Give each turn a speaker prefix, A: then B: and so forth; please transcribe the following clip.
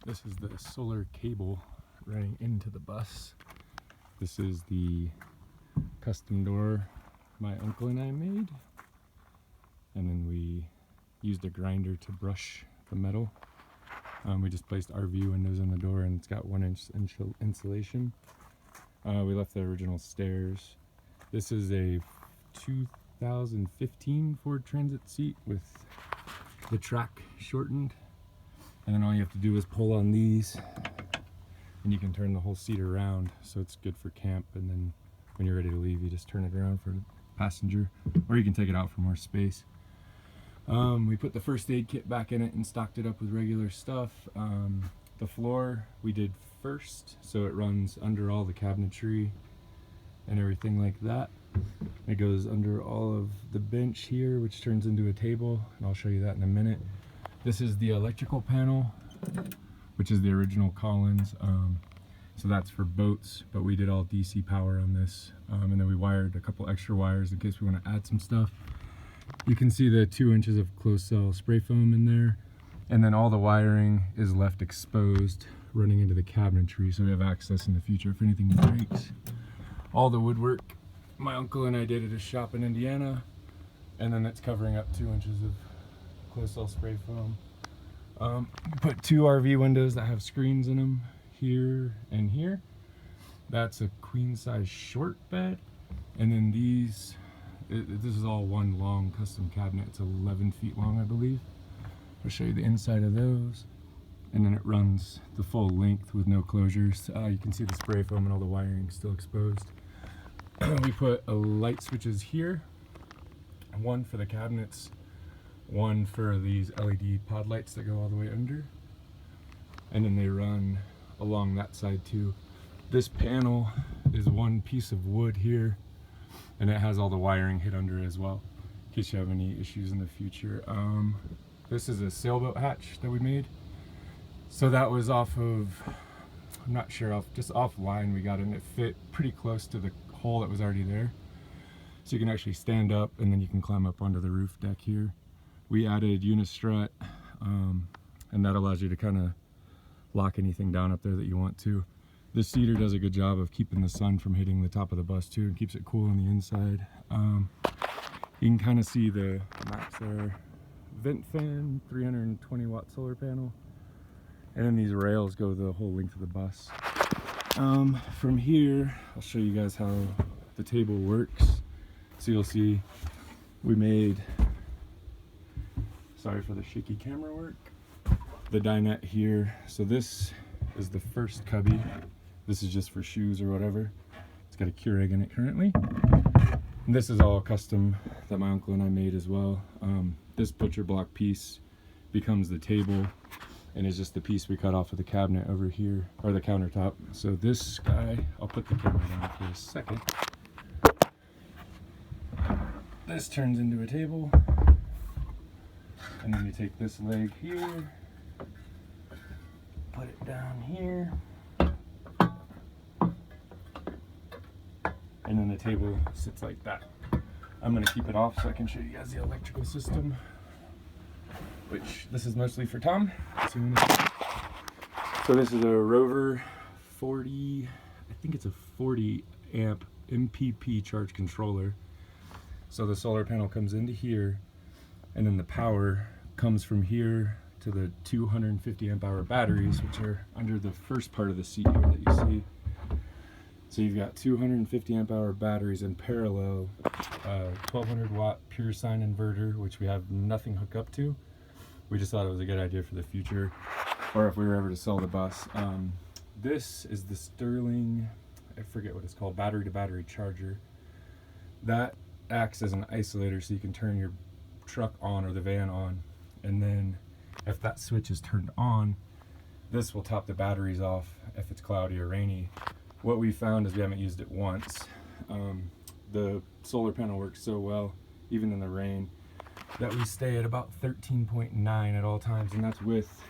A: This is the solar cable running into the bus. This is the custom door my uncle and I made. And then we used a grinder to brush the metal. We just placed RV windows in the door and it's got 1 inch insulation. We left the original stairs. This is a 2015 Ford Transit seat with the track shortened. And then all you have to do is pull on these and you can turn the whole seat around, so it's good for camp. And then when you're ready to leave, you just turn it around for the passenger, or you can take it out for more space. We put the first aid kit back in it and stocked it up with regular stuff. The floor we did first, so it runs under all the cabinetry and everything like that. It goes under all of the bench here, which turns into a table, and I'll show you that in a minute. This is the electrical panel, which is the original Collins. So that's for boats, but we did all DC power on this. And then we wired a couple extra wires in case we want to add some stuff. You can see the 2 inches of closed cell spray foam in there. And then all the wiring is left exposed running into the cabinetry, so we have access in the future if anything breaks. All the woodwork my uncle and I did at his shop in Indiana, and then it's covering up 2 inches of closed cell spray foam. Put 2 RV windows that have screens in them, here and here. That's a queen size short bed, and then these, this is all one long custom cabinet. It's 11 feet long, I believe. I'll show you the inside of those, and then it runs the full length with no closures. You can see the spray foam and all the wiring still exposed. We put light switches here, one for the cabinets, one for these LED pod lights that go all the way under, and then they run along that side too. This panel is one piece of wood here, and it has all the wiring hid under it as well, in case you have any issues in the future. This is a sailboat hatch that we made. So that was off of, I'm not sure, just offline we got it, and it fit pretty close to the hole that was already there. So you can actually stand up and then you can climb up onto the roof deck here. We added unistrut, and that allows you to kind of lock anything down up there that you want to. This cedar does a good job of keeping the sun from hitting the top of the bus too, and keeps it cool on the inside. You can kind of see the maps there. Vent fan, 320 watt solar panel, and then these rails go the whole length of the bus. From here, I'll show you guys how the table works. So you'll see we made, sorry for the shaky camera work, the dinette here. So this is the first cubby. This is just for shoes or whatever. It's got a Keurig in it currently. And this is all custom that my uncle and I made as well. This butcher block piece becomes the table, and is just the piece we cut off of the cabinet over here, or the countertop. So this guy, I'll put the camera down for a second. This turns into a table, and then you take this leg here, put it down here, and then the table sits like that. I'm gonna keep it off so I can show you guys the electrical system, which this is mostly for Tom. So this is a Rover 40, I think it's a 40 amp MPP charge controller. So the solar panel comes into here, and then the power comes from here to the 250 amp hour batteries, which are under the first part of the seat here that you see. So you've got 250 amp hour batteries in parallel, 1200 watt pure sine inverter, which we have nothing hooked up to. We just thought it was a good idea for the future, or if we were ever to sell the bus. This is the Sterling, I forget what it's called, battery to battery charger. That acts as an isolator, so you can turn your truck on or the van on, and then if that switch is turned on, this will top the batteries off if it's cloudy or rainy. What we found is we haven't used it once. The solar panel works so well, even in the rain, that we stay at about 13.9 at all times, and that's with